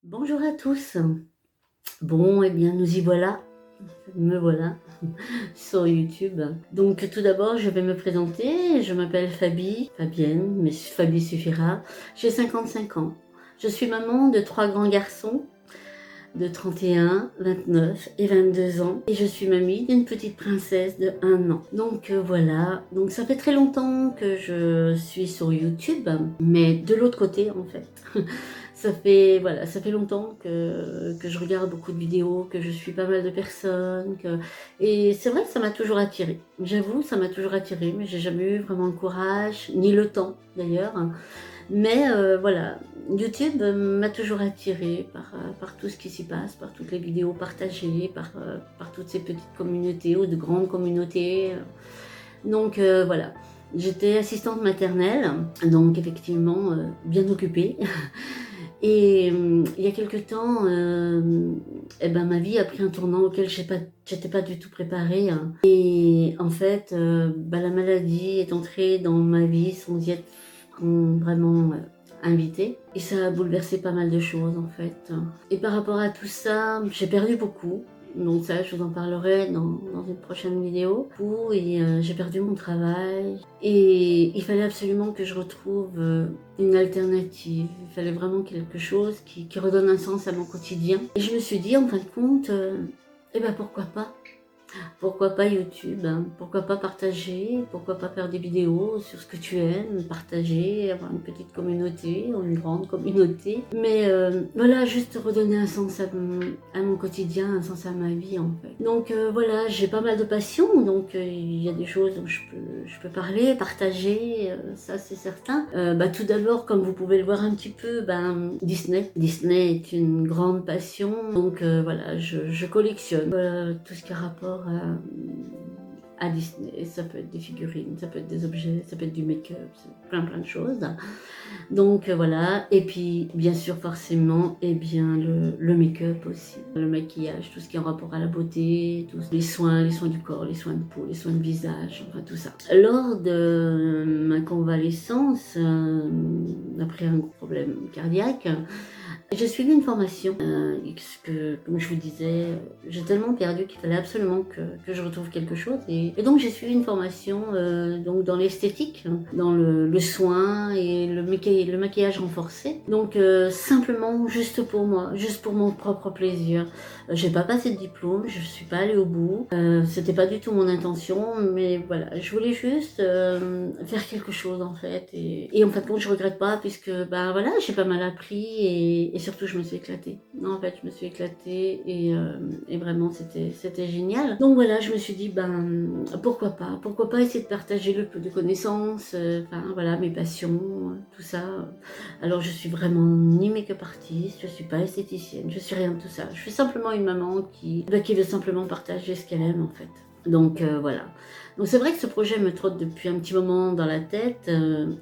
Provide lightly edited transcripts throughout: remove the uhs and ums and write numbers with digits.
Bonjour à tous. Bon, eh bien, nous y voilà. Me voilà sur YouTube. Donc, tout d'abord, je vais me présenter. Je m'appelle Fabienne, mais Fabi suffira. J'ai 55 ans. Je suis maman de 3 grands garçons de 31, 29 et 22 ans. Et je suis mamie d'une petite princesse de 1 an. Donc voilà, donc ça fait très longtemps que je suis sur YouTube, mais de l'autre côté en fait. Ça fait longtemps que je regarde beaucoup de vidéos, que je suis pas mal de personnes. Et c'est vrai que ça m'a toujours attirée. J'avoue, ça m'a toujours attirée, mais j'ai jamais eu vraiment le courage, ni le temps d'ailleurs. Mais voilà, YouTube m'a toujours attirée par tout ce qui s'y passe, par toutes les vidéos partagées, par toutes ces petites communautés ou de grandes communautés. Donc voilà, j'étais assistante maternelle, donc effectivement bien occupée. Et il y a quelque temps, eh ben, ma vie a pris un tournant auquel j'étais pas du tout préparée, hein. Et en fait, la maladie est entrée dans ma vie sans y être vraiment invitée. Et ça a bouleversé pas mal de choses en fait. Et par rapport à tout ça, j'ai perdu beaucoup. Donc ça, je vous en parlerai dans une prochaine vidéo. Et j'ai perdu mon travail. Et il fallait absolument que je retrouve une alternative. Il fallait vraiment quelque chose qui redonne un sens à mon quotidien. Et je me suis dit, en fin de compte, eh ben pourquoi pas? Pourquoi pas YouTube, hein? Pourquoi pas partager? Pourquoi pas faire des vidéos sur ce que tu aimes, partager, avoir une petite communauté ou une grande communauté. Mais voilà, juste redonner un sens à mon quotidien, un sens à ma vie en fait. Donc voilà, j'ai pas mal de passions, donc il y a des choses où je peux parler, partager, ça c'est certain. Tout d'abord, comme vous pouvez le voir un petit peu, Disney. Disney est une grande passion, donc voilà, je collectionne tout ce qui a rapport à Disney. Ça peut être des figurines, ça peut être des objets, ça peut être du make-up, plein de choses. Donc voilà, et puis bien sûr forcément, eh bien le make-up aussi, le maquillage, tout ce qui est en rapport à la beauté, tous les soins du corps, les soins de peau, les soins de visage, enfin tout ça. Lors de ma convalescence, après un gros problème cardiaque, j'ai suivi une formation, parce que, comme je vous disais, j'ai tellement perdu qu'il fallait absolument que je retrouve quelque chose. Et donc j'ai suivi une formation donc dans l'esthétique, hein, dans le soin et le maquillage renforcé. Donc simplement juste pour moi, juste pour mon propre plaisir. J'ai pas passé de diplôme, je suis pas allée au bout. C'était pas du tout mon intention, mais voilà, je voulais juste faire quelque chose en fait. Et en fait, bon, je regrette pas puisque voilà, j'ai pas mal appris et surtout je me suis éclatée. Non, en fait, je me suis éclatée et vraiment c'était génial. Donc voilà, je me suis dit pourquoi pas essayer de partager le peu de connaissances, voilà, mes passions, tout ça. Alors je suis vraiment ni make-up artiste, je suis pas esthéticienne, je suis rien de tout ça. Je suis simplement une maman qui veut simplement partager ce qu'elle aime en fait. Donc voilà. Donc c'est vrai que ce projet me trotte depuis un petit moment dans la tête.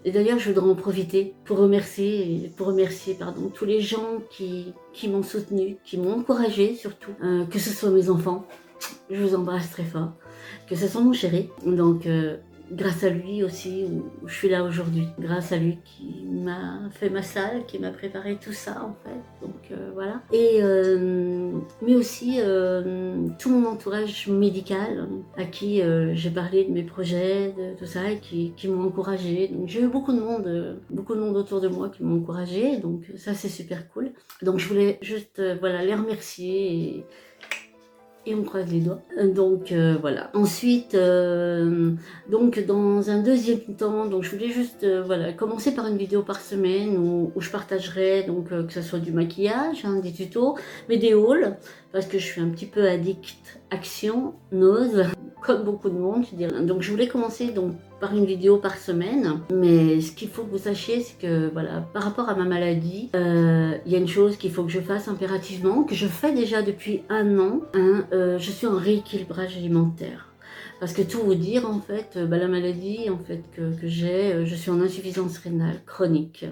Et d'ailleurs, je voudrais en profiter pour remercier tous les gens qui m'ont soutenue, qui m'ont encouragée surtout. Que ce soit mes enfants, je vous embrasse très fort. Que ce soit mon chéri. Donc grâce à lui aussi, où je suis là aujourd'hui. Grâce à lui qui m'a fait ma salle, qui m'a préparé tout ça en fait. Donc voilà. Et mais aussi tout mon entourage médical à qui j'ai parlé de mes projets, de tout ça, et qui m'ont encouragée. Donc j'ai eu beaucoup de monde autour de moi qui m'ont encouragée. Donc ça c'est super cool. Donc je voulais juste les remercier et on croise les doigts. Donc voilà. Ensuite, donc dans un deuxième temps, donc je voulais juste commencer par une vidéo par semaine où je partagerai donc que ce soit du maquillage, hein, des tutos, mais des hauls parce que je suis un petit peu addict action, nose, comme beaucoup de monde, je dirais. Donc je voulais commencer donc par une vidéo par semaine, mais ce qu'il faut que vous sachiez, c'est que voilà, par rapport à ma maladie, il y a une chose qu'il faut que je fasse impérativement, que je fais déjà depuis 1 an, hein, je suis en rééquilibrage alimentaire. Parce que tout vous dire, en fait, la maladie en fait, que j'ai, je suis en insuffisance rénale chronique.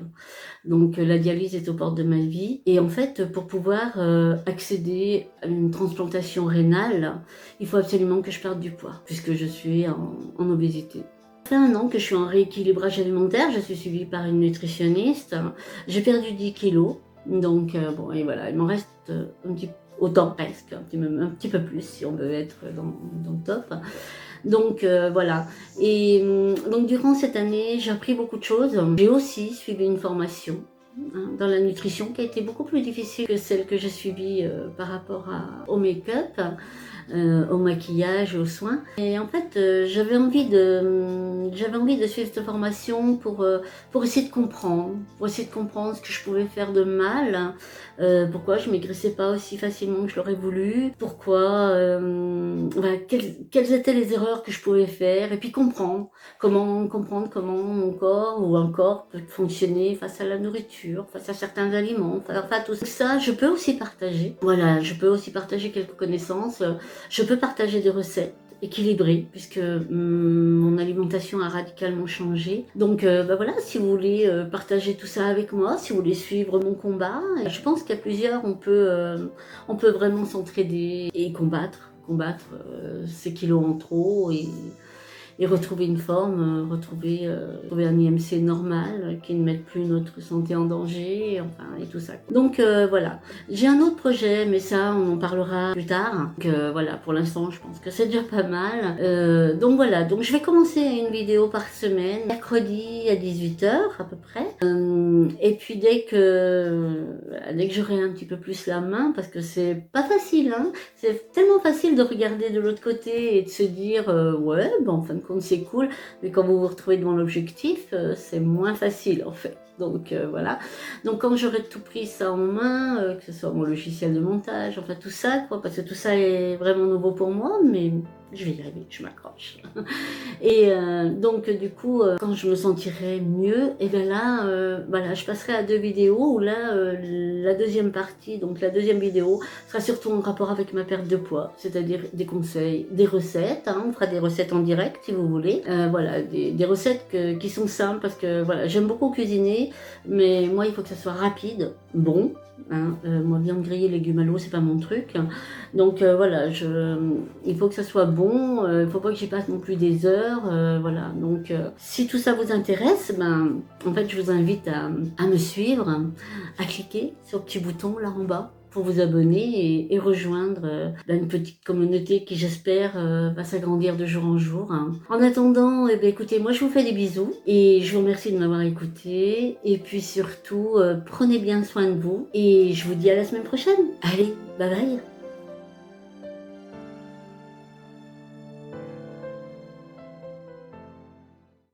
Donc la dialyse est aux portes de ma vie. Et en fait, pour pouvoir accéder à une transplantation rénale, il faut absolument que je perde du poids, puisque je suis en obésité. Ça fait 1 an que je suis en rééquilibrage alimentaire, je suis suivie par une nutritionniste. J'ai perdu 10 kilos. Donc bon, et voilà, il m'en reste un petit autant presque, un petit peu plus si on veut être dans le top. Donc voilà. Et donc durant cette année, j'ai appris beaucoup de choses. J'ai aussi suivi une formation dans la nutrition qui a été beaucoup plus difficile que celle que j'ai suivie par rapport au make-up, au maquillage, aux soins. Et en fait, j'avais envie de suivre cette formation pour essayer de comprendre, ce que je pouvais faire de mal, pourquoi je maigrissais pas aussi facilement que je l'aurais voulu, pourquoi, voilà, quelles étaient les erreurs que je pouvais faire, et puis comprendre comment mon corps ou un corps peut fonctionner face à la nourriture, face à certains aliments, enfin tout ça, je peux aussi partager. Voilà, je peux aussi partager quelques connaissances. Je peux partager des recettes équilibrées puisque mon alimentation a radicalement changé. Donc bah voilà, si vous voulez partager tout ça avec moi, si vous voulez suivre mon combat, je pense qu'à plusieurs on peut vraiment s'entraider et combattre ces kilos en trop et retrouver une forme, retrouver un IMC normal qui ne mette plus notre santé en danger, enfin, et tout ça. Donc voilà, j'ai un autre projet, mais ça on en parlera plus tard. Donc voilà, pour l'instant je pense que c'est déjà pas mal. Donc voilà, donc je vais commencer une vidéo par semaine, mercredi à 18 h à peu près. Et puis dès que j'aurai un petit peu plus la main, parce que c'est pas facile, hein, c'est tellement facile de regarder de l'autre côté et de se dire ouais, ben, en fin de compte c'est cool, mais quand vous vous retrouvez devant l'objectif, c'est moins facile en fait. Donc voilà. Donc quand j'aurai tout pris ça en main, que ce soit mon logiciel de montage, enfin tout ça, quoi, parce que tout ça est vraiment nouveau pour moi, mais je vais y arriver, je m'accroche. Et donc du coup, quand je me sentirai mieux, et bien là, voilà, je passerai à 2 vidéos où là, la deuxième partie, donc la deuxième vidéo, sera surtout en rapport avec ma perte de poids, c'est-à-dire des conseils, des recettes, hein, on fera des recettes en direct si vous voulez, voilà, des recettes qui sont simples parce que voilà, j'aime beaucoup cuisiner, mais moi il faut que ça soit rapide, bon, hein, moi viande grillée, légumes à l'eau, c'est pas mon truc, donc voilà, il faut que ça soit bon, il faut pas que j'y passe non plus des heures, voilà, donc si tout ça vous intéresse, ben en fait je vous invite à me suivre, à cliquer sur le petit bouton là en bas pour vous abonner et rejoindre une petite communauté qui j'espère va s'agrandir de jour en jour. Hein. En attendant, eh bien, écoutez, moi je vous fais des bisous et je vous remercie de m'avoir écouté et puis surtout prenez bien soin de vous et je vous dis à la semaine prochaine. Allez, bye bye.